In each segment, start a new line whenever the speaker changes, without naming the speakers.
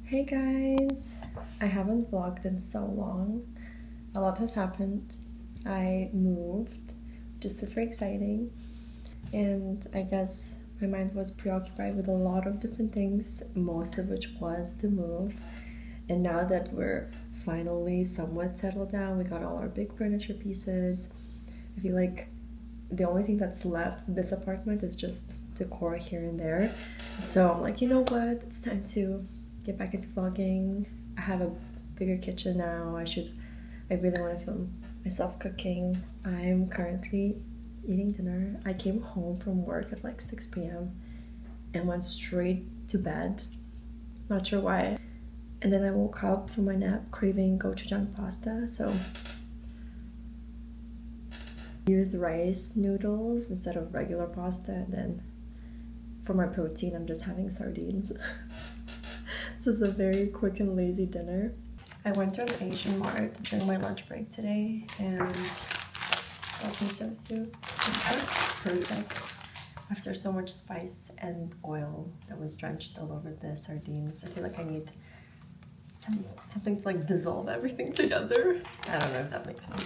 Hey guys! I haven't vlogged in so long. A lot has happened. I moved, which is super exciting. And I guess my mind was preoccupied with a lot of different things, most of which was the move. And now that we're finally somewhat settled down, we got all our big furniture pieces. I feel like the only thing that's left in this apartment is just decor here and there. So I'm like, you know what? It's time to get back into vlogging. I have a bigger kitchen now. I really want to film myself cooking. I'm currently eating dinner. I came home from work at like 6 p.m. and went straight to bed. Not sure why. And then I woke up from my nap craving gochujang pasta. So used rice noodles instead of regular pasta, and then for my protein I'm just having sardines. This is a very quick and lazy dinner. I went to an Asian mart during my lunch break today and got miso soup. It's perfect after so much spice and oil that was drenched all over the sardines. I feel like I need something to like dissolve everything together. I don't know if that makes sense.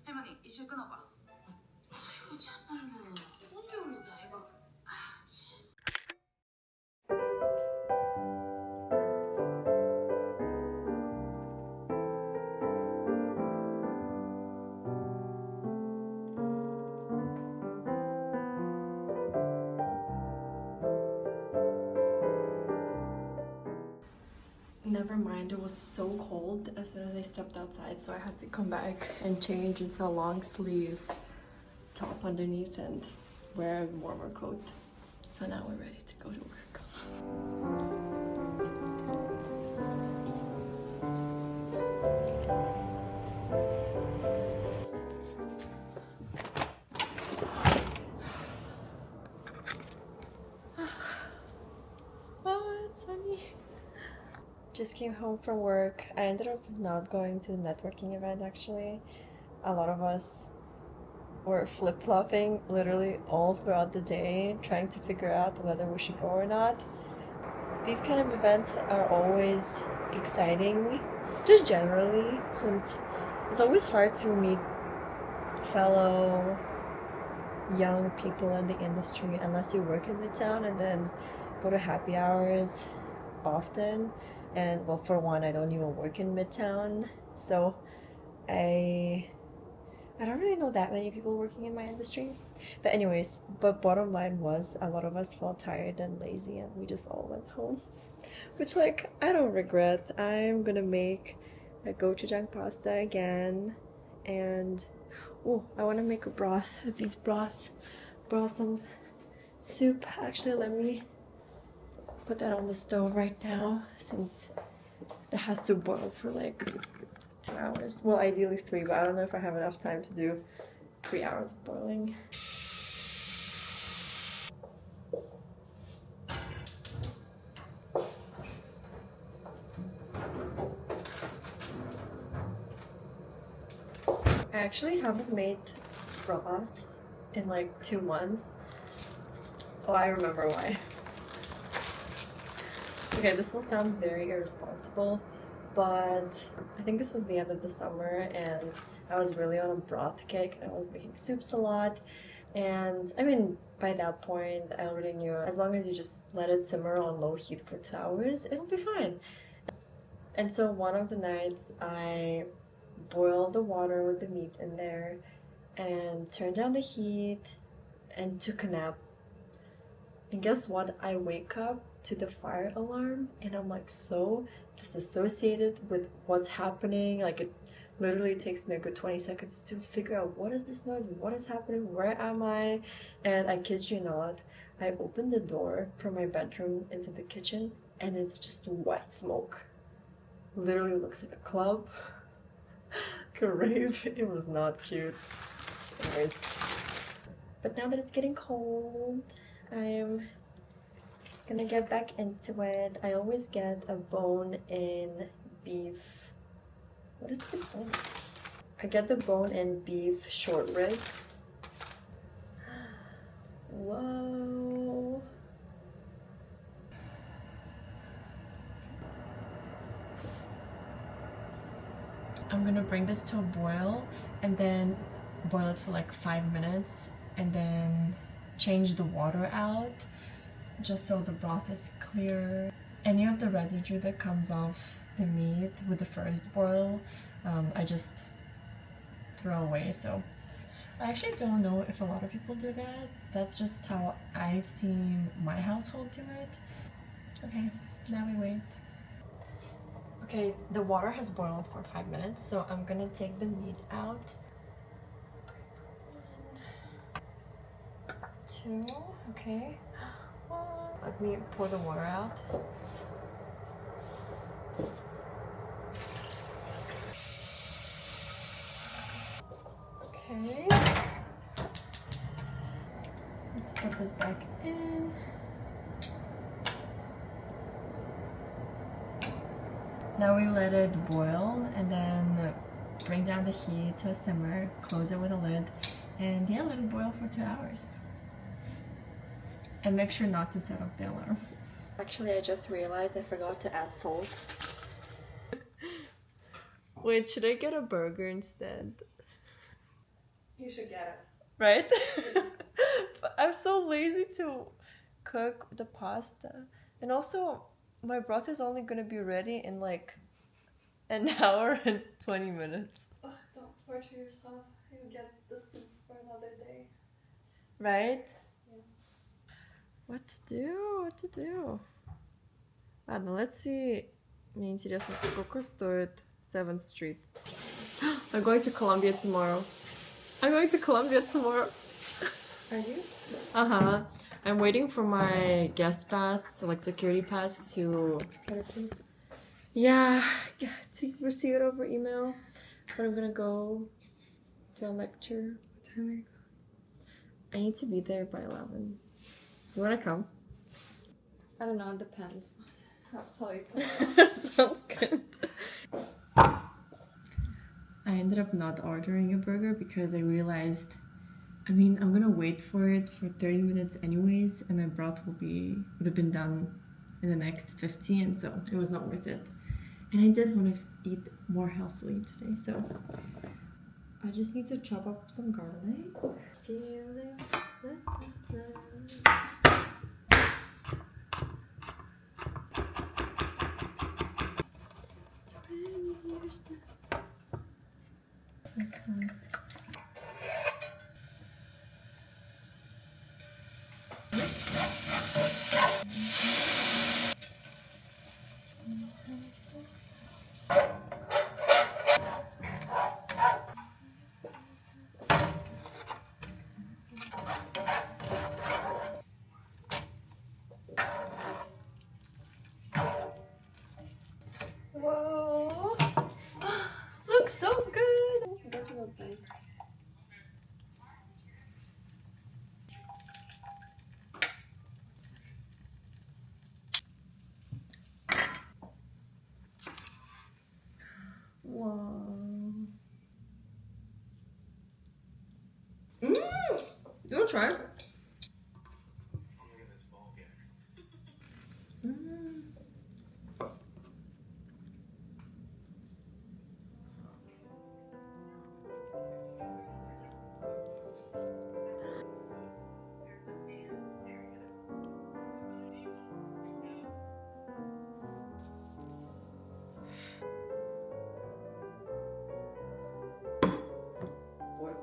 할머니 이실 끊어봐. 아이고 참말로 어떻게 올린다 애가.
Never mind, it was so cold as soon as I stepped outside, so I had to come back and change into a long sleeve top underneath and wear a warmer coat. So now we're ready to go to work. Oh, it's sunny. Just came home from work. I ended up not going to the networking event actually. A lot of us were flip-flopping literally all throughout the day, trying to figure out whether we should go or not. These kind of events are always exciting, just generally, since it's always hard to meet fellow young people in the industry unless you work in Midtown and then go to happy hours often. And well, for one, I don't even work in Midtown, so I don't really know that many people working in my industry. But anyways, but bottom line was a lot of us felt tired and lazy and we just all went home. Which like I don't regret. I'm gonna make a gochujang pasta again, and oh, I wanna make a broth, a beef broth, broth some soup. Actually, let me put that on the stove right now since it has to boil for like 2 hours. Well, ideally 3, but I don't know if I have enough time to do 3 hours of boiling. I actually haven't made broths in like 2 months. Oh, I remember why. Okay, this will sound very irresponsible, but I think this was the end of the summer and I was really on a broth kick and I was making soups a lot. And I mean, by that point, I already knew as long as you just let it simmer on low heat for 2 hours, it'll be fine. And so one of the nights, I boiled the water with the meat in there and turned down the heat and took a nap. And guess what? I wake up to the fire alarm and I'm like so disassociated with what's happening. Like it literally takes me a good 20 seconds to figure out what is this noise, what is happening, where am I? And I kid you not, I opened the door from my bedroom into the kitchen and it's just white smoke. Literally looks like a club, like a rave. It was not cute. Anyways, But now that it's getting cold, I'm gonna get back into it. I always get a bone-in beef. What is the bone? I get the bone-in beef short ribs. Whoa. I'm gonna bring this to a boil and then boil it for like 5 minutes and then change the water out just so the broth is clear. Any of the residue that comes off the meat with the first boil, I just throw away. So I actually don't know if a lot of people do that. That's just how I've seen my household do it. Okay, now we wait. Okay, the water has boiled for 5 minutes, so I'm gonna take the meat out. 1, 2, okay. Let me pour the water out. Okay. Let's put this back in. Now we let it boil and then bring down the heat to a simmer, close it with a lid, and yeah, let it boil for 2 hours. And make sure not to set off the alarm. Actually, I just realized I forgot to add salt. Wait, should I get a burger instead?
You should get
Right? But I'm so lazy to cook the pasta. And also, my broth is only gonna be ready in like an hour and 20 minutes.
it. Don't torture yourself. You get the soup for another day.
Right?
Yeah.
What to do? What to do? Ладно, let's see. Мне интересно, сколько стоит 7th Street. I'm going to Colombia tomorrow. I'm going to Colombia tomorrow.
Are you?
Uh-huh. I'm waiting for my guest pass, like security pass to... Yeah, to receive it over email. But I'm gonna go to a lecture.
What time are you going?
I need to be there by 11. You wanna come?
I don't know, it depends. I'll tell you tomorrow.
Sounds good. I ended up not ordering a burger because I realized, I'm gonna wait for it for 30 minutes anyways, and my broth would have been done in the next 15, so it was not worth it. And I did want to eat more healthily today, so I just need to chop up some garlic. Whoa! Looks so good! Whoa. You wanna try?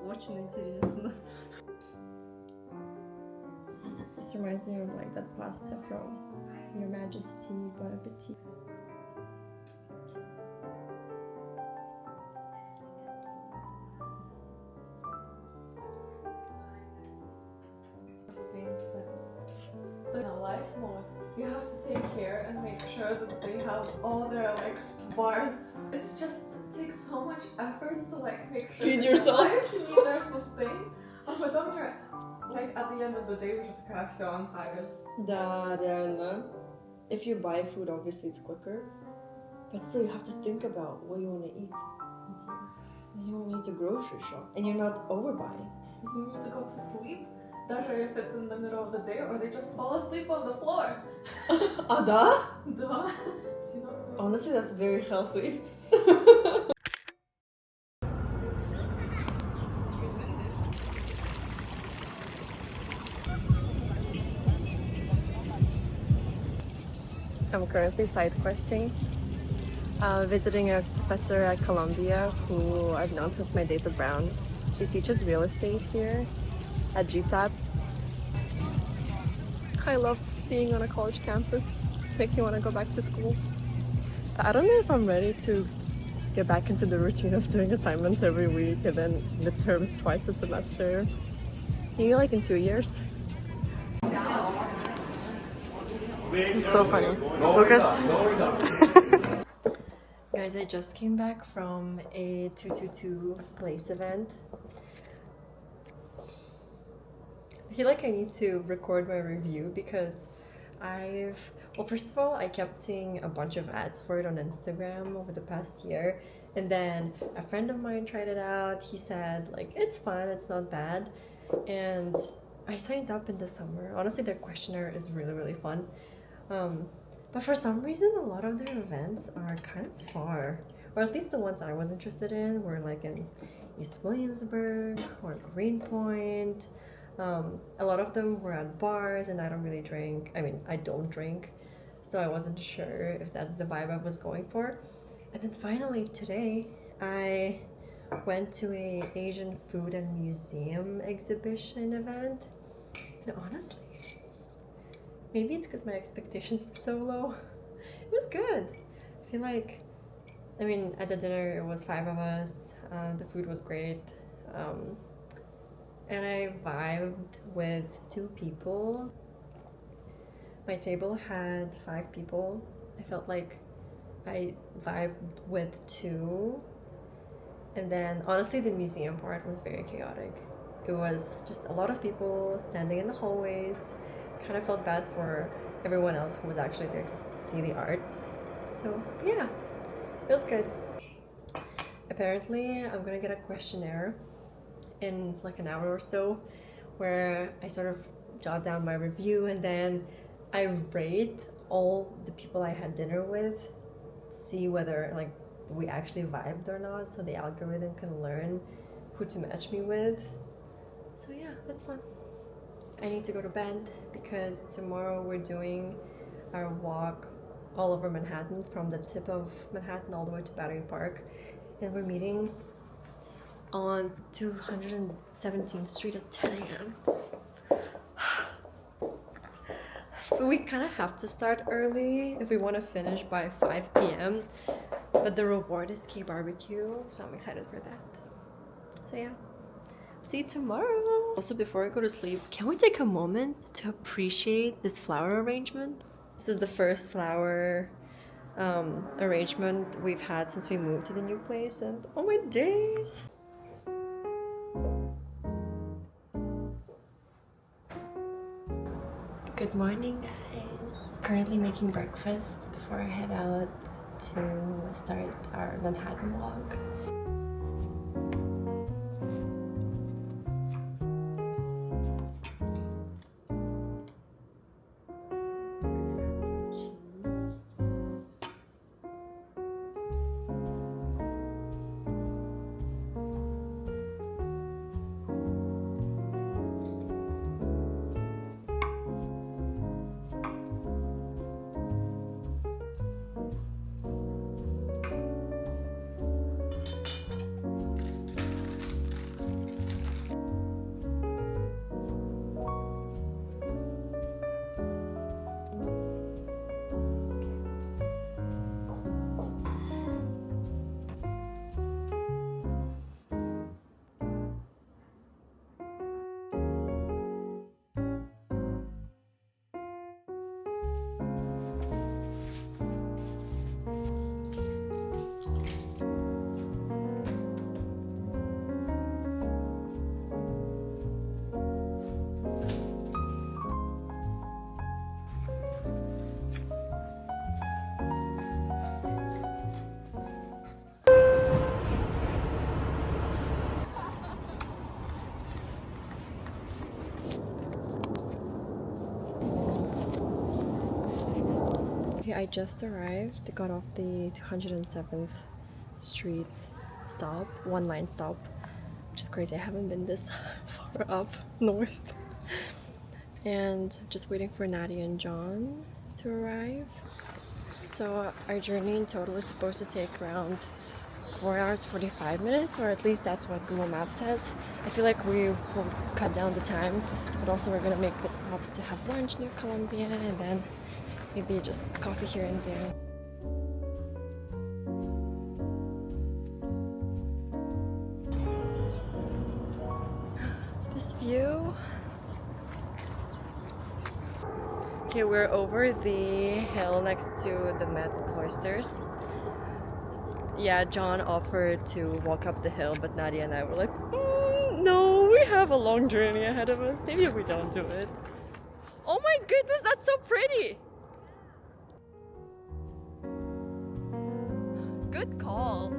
Очень интересно. This reminds me of like that pasta from Your Majesty Bon Appetit.
Makes sense. In a life mode, you have to take care and make sure that they have all their like bars. It takes so much effort to like make sure
Feed
that
yourself.
their life needs are sustained. А потом you're like at the end of the day, we should crash so I'm tired.
If you buy food, obviously it's quicker. But still, you have to think about what you want to eat. You don't need to grocery shop. And you're not overbuying.
You need to go to sleep. Даже if it's in the middle of the day or they just fall asleep on the floor.
Ada?
Duh. Do you know?
Honestly, that's very healthy. I'm currently side questing, visiting a professor at Columbia who I've known since my days at Brown. She teaches real estate here at GSAP. I love being on a college campus. This makes me want to go back to school. But I don't know if I'm ready to get back into the routine of doing assignments every week and then midterms twice a semester. Maybe like in 2 years. This is so funny. Lucas. Guys, I just came back from a 222 place event. I feel like I need to record my review because well, first of all, I kept seeing a bunch of ads for it on Instagram over the past year. And then a friend of mine tried it out. He said, like, it's fun, it's not bad. And I signed up in the summer. Honestly, their questionnaire is really, really fun. But for some reason, a lot of their events are kind of far. Or at least the ones I was interested in were like in East Williamsburg or Greenpoint. A lot of them were at bars and I don't really drink. I mean, I don't drink. So I wasn't sure if that's the vibe I was going for. And then finally today, I went to a Asian food and museum exhibition event. And honestly, maybe it's because my expectations were so low. It was good. I feel like, I mean, at the dinner it was 5 of us. The food was great. And I vibed with 2 people. My table had 5 people. I felt like I vibed with 2. And then honestly, the museum part was very chaotic. It was just a lot of people standing in the hallways. Kind of felt bad for everyone else who was actually there to see the art. So yeah, it was good. Apparently, I'm gonna get a questionnaire in like an hour or so where I sort of jot down my review and then I rate all the people I had dinner with, see whether like we actually vibed or not, so the algorithm can learn who to match me with. So yeah, that's fun. I need to go to bed because tomorrow we're doing our walk all over Manhattan, from the tip of Manhattan all the way to Battery Park, and we're meeting on 217th Street at 10 a.m. But we kind of have to start early if we want to finish by 5 p.m. But the reward is Key Barbecue, so I'm excited for that. So yeah, see you tomorrow. Also, before I go to sleep, can we take a moment to appreciate this flower arrangement? This is the first flower arrangement we've had since we moved to the new place, and oh my days! Good morning, guys. Currently making breakfast before I head out to start our Manhattan walk. Okay, I just arrived. Got off the 207th Street stop, one line stop, which is crazy. I haven't been this far up north. And just waiting for Nadia and John to arrive. So our journey in total is supposed to take around 4 hours 45 minutes, or at least that's what Google Maps says. I feel like we will cut down the time, but also we're gonna make pit stops to have lunch near Columbia and then maybe just coffee here and there. This view. Okay, we're over the hill next to the Met Cloisters. Yeah, John offered to walk up the hill, but Nadia and I were like, no, we have a long journey ahead of us. Maybe we don't do it. Oh my goodness, that's so pretty! Good call.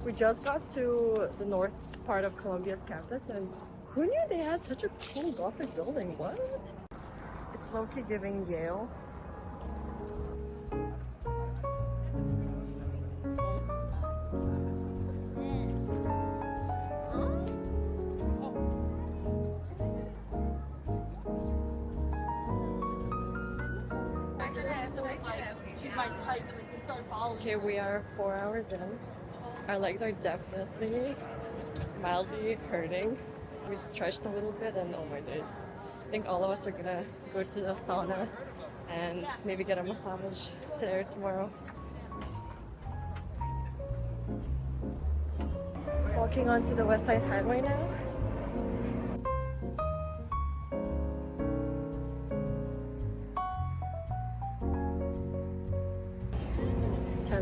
We just got to the north part of Columbia's campus, and who knew they had such a cool Gothic building? What? It's low-key giving Yale. Okay, we are 4 hours in. Our legs are definitely mildly hurting. We stretched a little bit and oh my days. I think all of us are gonna go to the sauna and maybe get a massage today or tomorrow. Walking onto the West Side Highway now.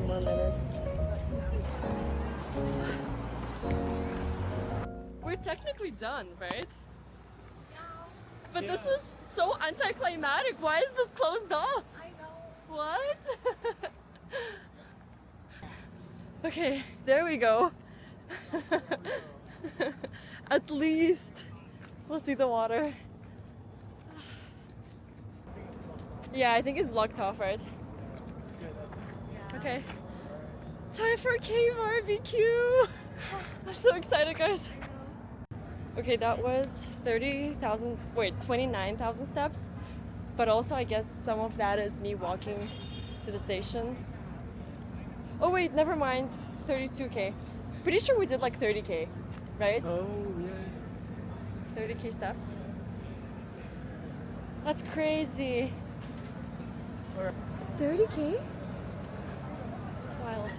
More minutes. We're technically done, right? But this is so anticlimactic. Why is this closed off?
I know.
What? Okay, there we go. At least we'll see the water. Yeah, I think it's locked off, right? Okay, time for cave barbecue! I'm so excited, guys. Okay, that was 29,000 steps, but also I guess some of that is me walking to the station. Oh wait, never mind, 32k. Pretty sure we did like 30k, right?
Oh yeah.
30k steps. That's crazy. 30k? It's wild.